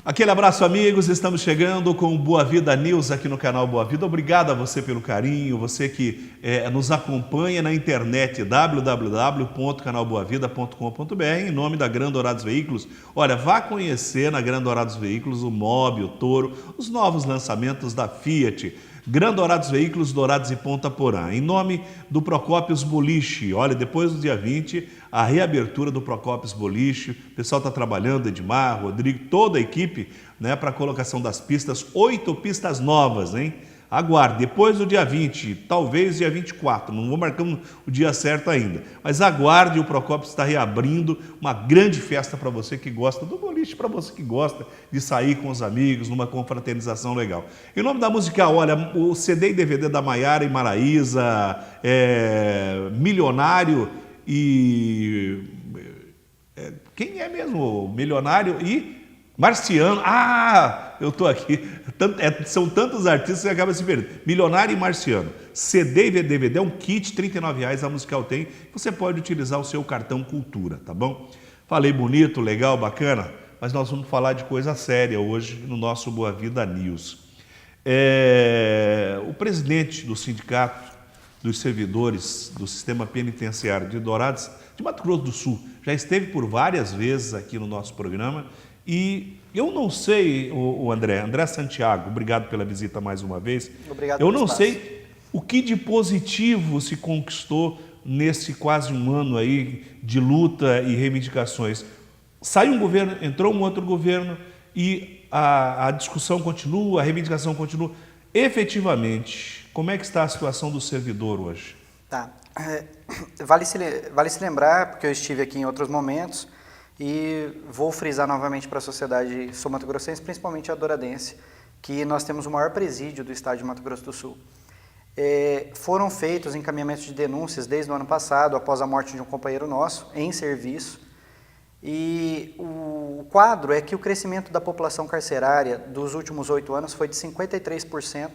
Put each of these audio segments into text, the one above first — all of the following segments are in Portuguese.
Aquele abraço, amigos. Estamos chegando com o Boa Vida News aqui no canal Boa Vida. Obrigado a você pelo carinho, você que nos acompanha na internet www.canalboavida.com.br em nome da Gran Dourados Veículos. Olha, vá conhecer na Gran Dourados Veículos o Mobi, o Toro, os novos lançamentos da Fiat. Gran Dourados Veículos, Dourados e Ponta Porã. Em nome do Procópios Boliche. Olha, depois do dia 20, a reabertura do Procópios Boliche. O pessoal está trabalhando, Edmar, Rodrigo, toda a equipe, né, para a colocação das pistas. 8 pistas novas, hein? Aguarde, depois do dia 20, talvez dia 24, não vou marcar o dia certo ainda, mas aguarde, o Procópio está reabrindo uma grande festa para você que gosta do boliche, para você que gosta de sair com os amigos, numa confraternização legal. Em nome da Musical, olha, o CD e DVD da Maiara e Maraísa, Milionário e... quem é mesmo? Milionário e... Marciano, eu estou aqui, são tantos artistas que acaba se perdendo. Milionário e Marciano, CD e DVD, é um kit, R$39 a Musical tem, você pode utilizar o seu cartão Cultura, tá bom? Falei bonito, legal, bacana, mas nós vamos falar de coisa séria hoje no nosso Boa Vida News. O presidente do Sindicato dos Servidores do Sistema Penitenciário de Dourados, de Mato Grosso do Sul, já esteve por várias vezes aqui no nosso programa. E eu não sei, o André Santiago, obrigado pela visita mais uma vez. Obrigado eu pelo não espaço. sei o que de positivo se conquistou nesse quase um ano aí de luta e reivindicações. Saiu um governo, entrou um outro governo e a discussão continua, a reivindicação continua. Efetivamente, como é que está a situação do servidor hoje? Tá. Vale se lembrar, porque eu estive aqui em outros momentos, e vou frisar novamente para a sociedade sul-mato-grossense, principalmente a douradense, que nós temos o maior presídio do estado de Mato Grosso do Sul. Foram feitos encaminhamentos de denúncias desde o ano passado, após a morte de um companheiro nosso, em serviço, e o quadro é que o crescimento da população carcerária dos últimos 8 anos foi de 53%,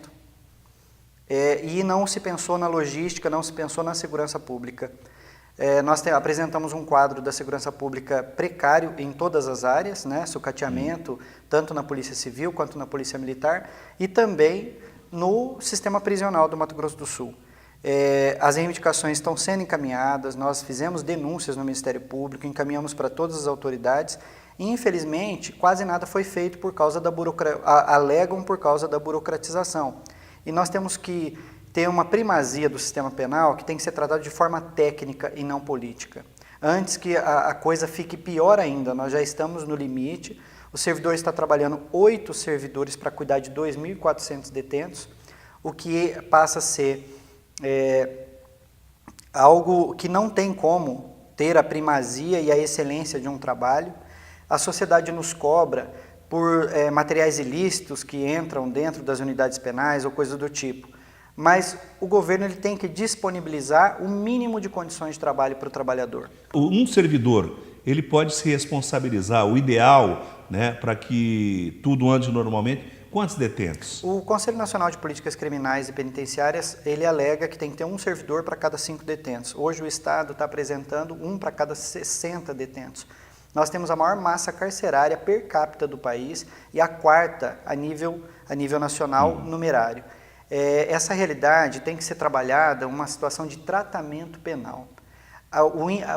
e não se pensou na logística, não se pensou na segurança pública. Nós apresentamos um quadro da segurança pública precário em todas as áreas, né, sucateamento, tanto na Polícia Civil quanto na Polícia Militar, e também no sistema prisional do Mato Grosso do Sul. As reivindicações estão sendo encaminhadas, nós fizemos denúncias no Ministério Público, encaminhamos para todas as autoridades, e infelizmente quase nada foi feito por causa da alegam por causa da burocratização. E nós temos que ter uma primazia do sistema penal que tem que ser tratado de forma técnica e não política. Antes que a coisa fique pior ainda, nós já estamos no limite, o servidor está trabalhando 8 servidores para cuidar de 2.400 detentos, o que passa a ser algo que não tem como ter a primazia e a excelência de um trabalho. A sociedade nos cobra por materiais ilícitos que entram dentro das unidades penais ou coisa do tipo. Mas o governo ele tem que disponibilizar o mínimo de condições de trabalho para o trabalhador. Um servidor, ele pode se responsabilizar, o ideal, né, para que tudo ande normalmente, quantos detentos? O Conselho Nacional de Políticas Criminais e Penitenciárias, ele alega que tem que ter um servidor para cada 5 detentos. Hoje o Estado está apresentando um para cada 60 detentos. Nós temos a maior massa carcerária per capita do país e a quarta a nível nacional numerário. Essa realidade tem que ser trabalhada uma situação de tratamento penal.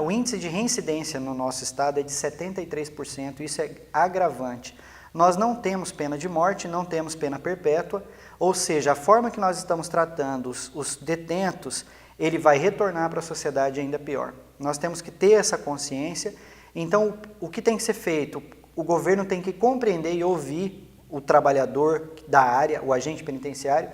O índice de reincidência no nosso estado é de 73%, isso é agravante. Nós não temos pena de morte, não temos pena perpétua, ou seja, a forma que nós estamos tratando os detentos, ele vai retornar para a sociedade ainda pior. Nós temos que ter essa consciência, então o que tem que ser feito? O governo tem que compreender e ouvir o trabalhador da área, o agente penitenciário,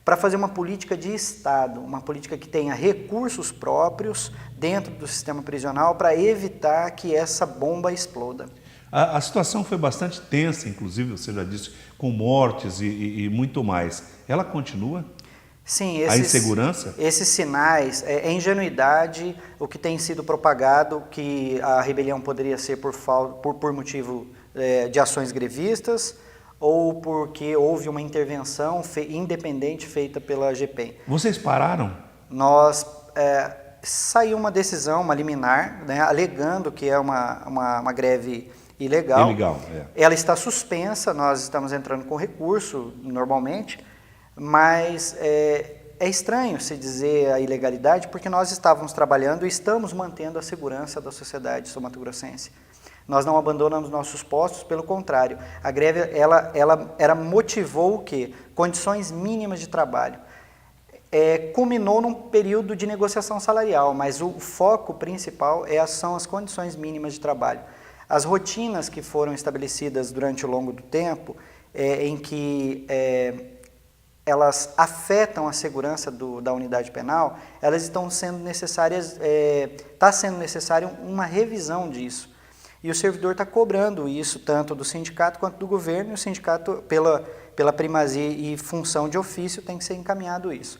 para fazer uma política de Estado, uma política que tenha recursos próprios dentro do sistema prisional para evitar que essa bomba exploda. A situação foi bastante tensa, inclusive, você já disse, com mortes e muito mais. Ela continua? Sim, a insegurança? Esses sinais, é ingenuidade, o que tem sido propagado, que a rebelião poderia ser por motivo de ações grevistas, ou porque houve uma intervenção independente feita pela GPEM. Vocês pararam? Nós, saiu uma decisão, uma liminar, né, alegando que é uma greve ilegal. Ilegal, Ela está suspensa, nós estamos entrando com recurso normalmente, mas é estranho se dizer a ilegalidade, porque nós estávamos trabalhando e estamos mantendo a segurança da sociedade sul-mato-grossense. Nós não abandonamos nossos postos, pelo contrário. A greve ela motivou o quê? Condições mínimas de trabalho. Culminou num período de negociação salarial, mas o foco principal são as condições mínimas de trabalho. As rotinas que foram estabelecidas durante o longo do tempo, em que elas afetam a segurança da unidade penal, elas estão sendo necessárias, está sendo necessária uma revisão disso. E o servidor está cobrando isso, tanto do sindicato quanto do governo, e o sindicato, pela primazia e função de ofício, tem que ser encaminhado isso.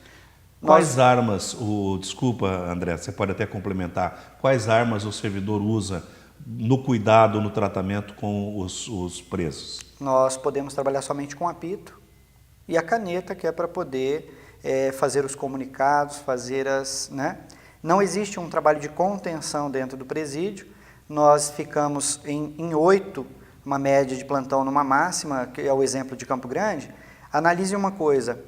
Quais armas, desculpa André, você pode até complementar, quais armas o servidor usa no cuidado, no tratamento com os presos? Nós podemos trabalhar somente com apito e a caneta, que é para poder fazer os comunicados, fazer Não existe um trabalho de contenção dentro do presídio. Nós ficamos em 8, uma média de plantão numa máxima, que é o exemplo de Campo Grande. Analise uma coisa,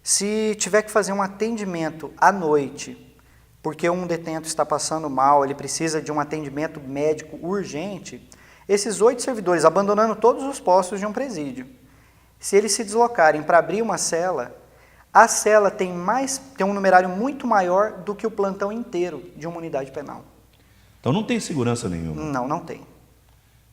se tiver que fazer um atendimento à noite, porque um detento está passando mal, ele precisa de um atendimento médico urgente, esses 8 servidores, abandonando todos os postos de um presídio, se eles se deslocarem para abrir uma cela, a cela tem um numerário muito maior do que o plantão inteiro de uma unidade penal. Então não tem segurança nenhuma? Não, não tem.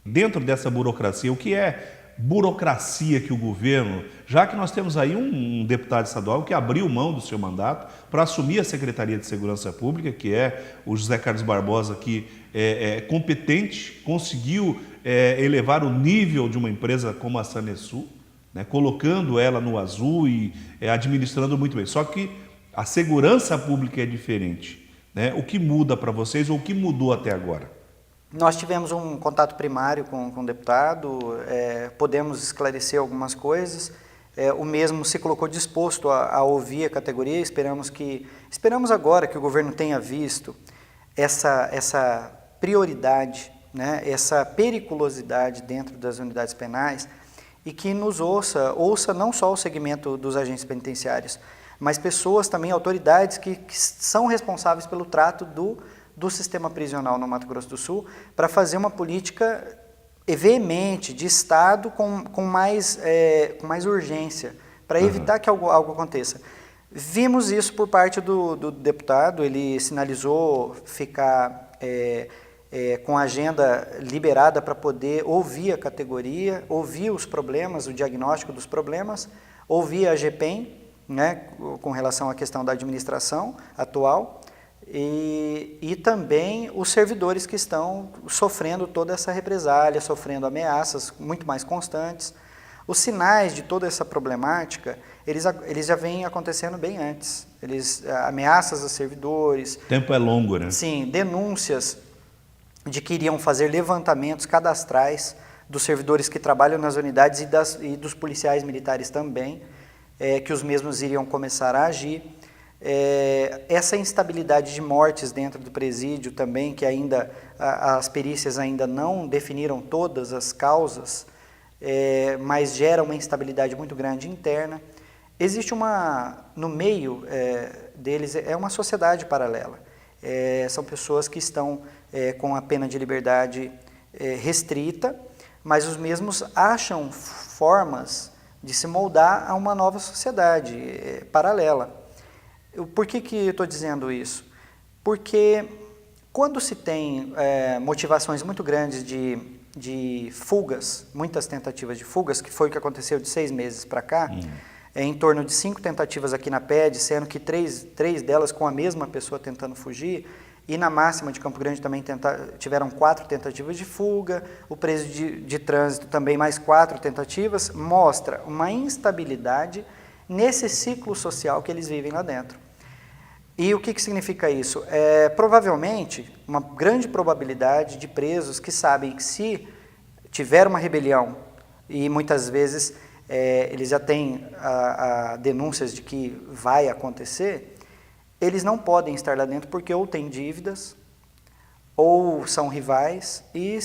Dentro dessa burocracia, o que é burocracia que o governo, já que nós temos aí um deputado estadual que abriu mão do seu mandato para assumir a Secretaria de Segurança Pública, que é o José Carlos Barbosa, que é competente, conseguiu elevar o nível de uma empresa como a Sanesul, né, colocando ela no azul e administrando muito bem. Só que a segurança pública é diferente. Né? O que muda para vocês ou o que mudou até agora? Nós tivemos um contato primário com o deputado, podemos esclarecer algumas coisas, o mesmo se colocou disposto a ouvir a categoria, esperamos agora que o governo tenha visto essa prioridade, né, essa periculosidade dentro das unidades penais e que nos ouça não só o segmento dos agentes penitenciários, mas pessoas também, autoridades que são responsáveis pelo trato do sistema prisional no Mato Grosso do Sul, para fazer uma política veemente, de Estado, com mais urgência, para evitar que algo aconteça. Vimos isso por parte do deputado, ele sinalizou ficar com a agenda liberada para poder ouvir a categoria, ouvir os problemas, o diagnóstico dos problemas, ouvir a GPEM, né, com relação à questão da administração atual, e também os servidores que estão sofrendo toda essa represália, sofrendo ameaças muito mais constantes. Os sinais de toda essa problemática, eles já vêm acontecendo bem antes. Ameaças a servidores. O tempo é longo, né? Sim, denúncias de que iriam fazer levantamentos cadastrais dos servidores que trabalham nas unidades e dos policiais militares também, que os mesmos iriam começar a agir. Essa instabilidade de mortes dentro do presídio também, que ainda as perícias ainda não definiram todas as causas, mas gera uma instabilidade muito grande interna. Existe no meio deles, uma sociedade paralela. São pessoas que estão com a pena de liberdade restrita, mas os mesmos acham formas de se moldar a uma nova sociedade paralela. Por que eu estou dizendo isso? Porque quando se tem motivações muito grandes de fugas, muitas tentativas de fugas, que foi o que aconteceu de 6 meses para cá, em torno de 5 tentativas aqui na PED, sendo que 3 delas com a mesma pessoa tentando fugir, e na máxima de Campo Grande também tiveram 4 tentativas de fuga, o presídio de trânsito também mais 4 tentativas, mostra uma instabilidade nesse ciclo social que eles vivem lá dentro. E o que significa isso? Provavelmente, uma grande probabilidade de presos que sabem que se tiver uma rebelião, e muitas vezes eles já têm denúncias de que vai acontecer, eles não podem estar lá dentro porque ou têm dívidas, ou são rivais e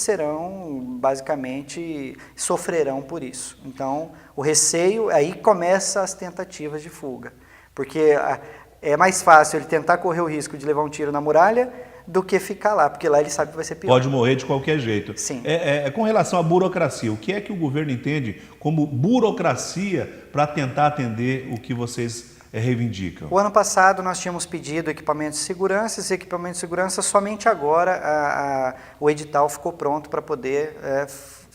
basicamente, sofrerão por isso. Então, o receio, aí começa as tentativas de fuga, porque é mais fácil ele tentar correr o risco de levar um tiro na muralha do que ficar lá, porque lá ele sabe que vai ser pior. Pode morrer de qualquer jeito. Sim. Com relação à burocracia, o que é que o governo entende como burocracia para tentar atender o que vocês reivindicam? O ano passado nós tínhamos pedido equipamentos de segurança, esse equipamento de segurança somente agora o edital ficou pronto para poder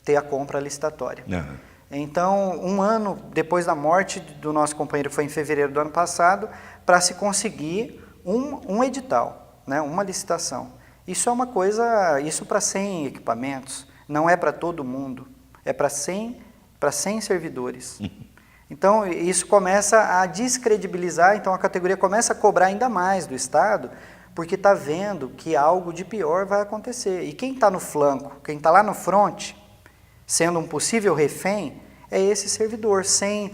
ter a compra licitatória. Uhum. Então, um ano depois da morte do nosso companheiro, que foi em fevereiro do ano passado, para se conseguir um edital, né, uma licitação. Isso é uma coisa, isso para 100 equipamentos, não é para todo mundo, é para 100 servidores. Então, isso começa a descredibilizar, então a categoria começa a cobrar ainda mais do Estado, porque está vendo que algo de pior vai acontecer. E quem está no flanco, quem está lá no fronte, sendo um possível refém, é esse servidor, sem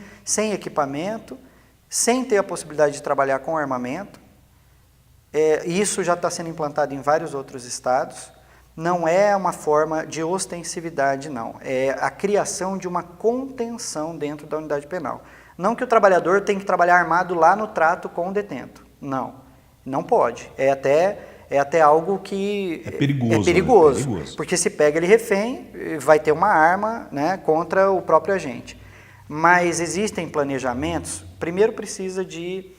equipamento, sem ter a possibilidade de trabalhar com armamento. Isso já está sendo implantado em vários outros estados. Não é uma forma de ostensividade, não. É a criação de uma contenção dentro da unidade penal. Não que o trabalhador tenha que trabalhar armado lá no trato com o detento. Não, não pode. É até algo que é perigoso. É perigoso. Porque se pega ele refém, vai ter uma arma, né, contra o próprio agente. Mas existem planejamentos. Primeiro precisa de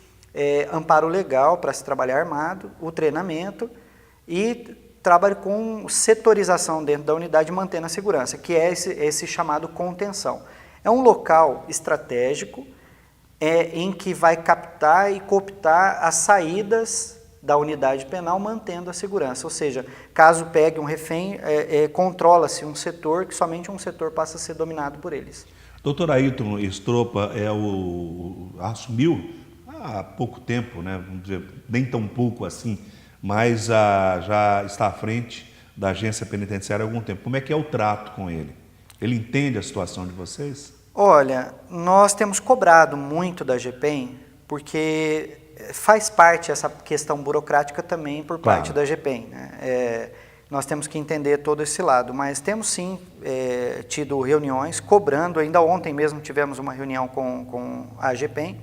amparo legal para se trabalhar armado, o treinamento e trabalho com setorização dentro da unidade, mantendo a segurança, que é esse chamado contenção. É um local estratégico em que vai captar e cooptar as saídas da unidade penal, mantendo a segurança. Ou seja, caso pegue um refém, controla-se um setor, que somente um setor passa a ser dominado por eles. Doutor Ailton Stropa assumiu há pouco tempo, né? Vamos dizer, nem tão pouco assim, mas já está à frente da agência penitenciária há algum tempo. Como é que é o trato com ele? Ele entende a situação de vocês? Olha, nós temos cobrado muito da GPEM, porque faz parte essa questão burocrática também por parte da GPEM, né? Nós temos que entender todo esse lado, mas temos sim tido reuniões, cobrando, ainda ontem mesmo tivemos uma reunião com a GPEM,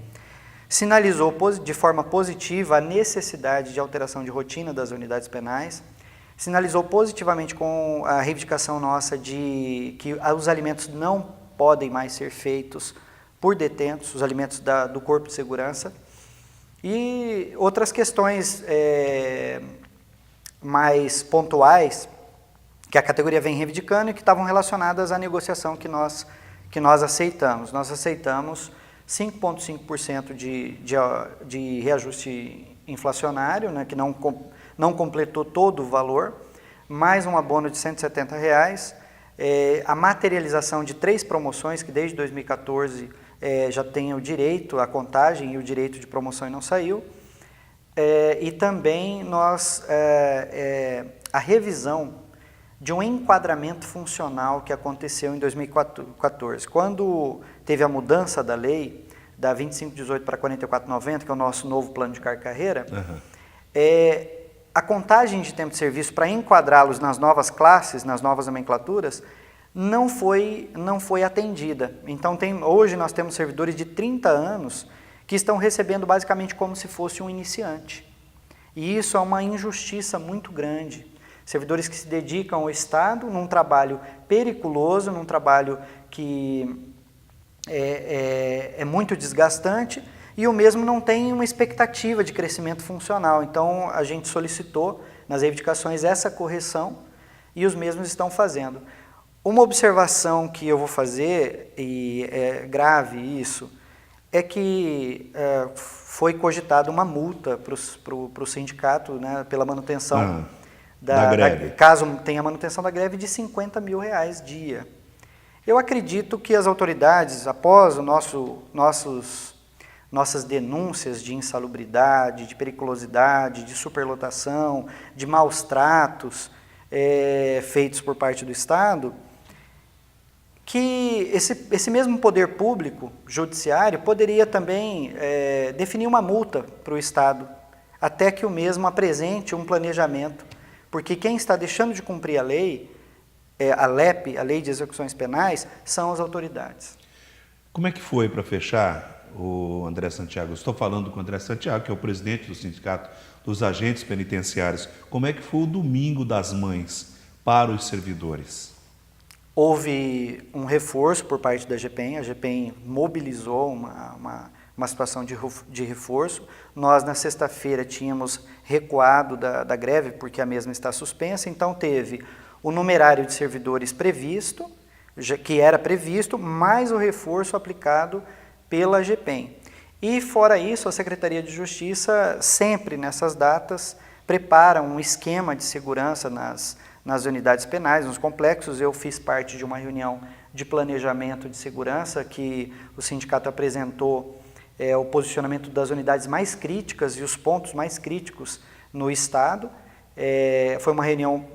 sinalizou de forma positiva a necessidade de alteração de rotina das unidades penais, sinalizou positivamente com a reivindicação nossa de que os alimentos não podem mais ser feitos por detentos, os alimentos do Corpo de Segurança, e outras questões mais pontuais que a categoria vem reivindicando e que estavam relacionadas à negociação que nós aceitamos. Nós aceitamos 5,5% de reajuste inflacionário, né, que não completou todo o valor, mais um abono de R$ 170, a materialização de 3 promoções, que desde 2014 já tem o direito à contagem e o direito de promoção e não saiu, e também a revisão de um enquadramento funcional que aconteceu em 2014. Quando teve a mudança da lei, da 2518 para 4490, que é o nosso novo plano de carreira, a contagem de tempo de serviço para enquadrá-los nas novas classes, nas novas nomenclaturas, não foi atendida. Então, hoje nós temos servidores de 30 anos que estão recebendo basicamente como se fosse um iniciante. E isso é uma injustiça muito grande. Servidores que se dedicam ao Estado num trabalho periculoso, num trabalho que é muito desgastante, e o mesmo não tem uma expectativa de crescimento funcional. Então, a gente solicitou nas reivindicações essa correção e os mesmos estão fazendo. Uma observação que eu vou fazer, e é grave isso, é que foi cogitada uma multa para o sindicato, né, pela manutenção da greve. Caso tenha manutenção da greve, de R$ 50 mil dia. Eu acredito que as autoridades, após nossas denúncias de insalubridade, de periculosidade, de superlotação, de maus tratos feitos por parte do Estado, que esse mesmo poder público, judiciário, poderia também definir uma multa para o Estado, até que o mesmo apresente um planejamento Porque quem está deixando de cumprir a lei, a LEP, a Lei de Execuções Penais, são as autoridades. Como é que foi, para fechar, o André Santiago? Eu estou falando com o André Santiago, que é o presidente do Sindicato dos Agentes Penitenciários. Como é que foi o Domingo das Mães para os servidores? Houve um reforço por parte da GPEM, a GPEM mobilizou uma situação de reforço. Nós, na sexta-feira, tínhamos recuado da greve, porque a mesma está suspensa, então teve o numerário de servidores previsto, que era previsto, mais o reforço aplicado pela GPEM. E, fora isso, a Secretaria de Justiça, sempre nessas datas, prepara um esquema de segurança nas unidades penais, nos complexos. Eu fiz parte de uma reunião de planejamento de segurança que o sindicato apresentou o posicionamento das unidades mais críticas e os pontos mais críticos no Estado. Foi uma reunião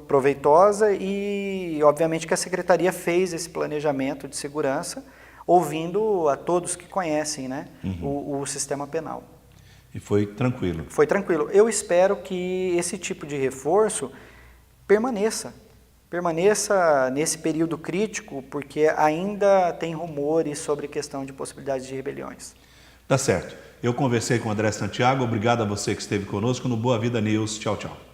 proveitosa e, obviamente, que a Secretaria fez esse planejamento de segurança, ouvindo a todos que conhecem, né, o sistema penal. E foi tranquilo? Foi tranquilo. Eu espero que esse tipo de reforço permaneça nesse período crítico, porque ainda tem rumores sobre questão de possibilidades de rebeliões. Tá certo. Eu conversei com o André Santiago, obrigado a você que esteve conosco no Boa Vida News. Tchau, tchau.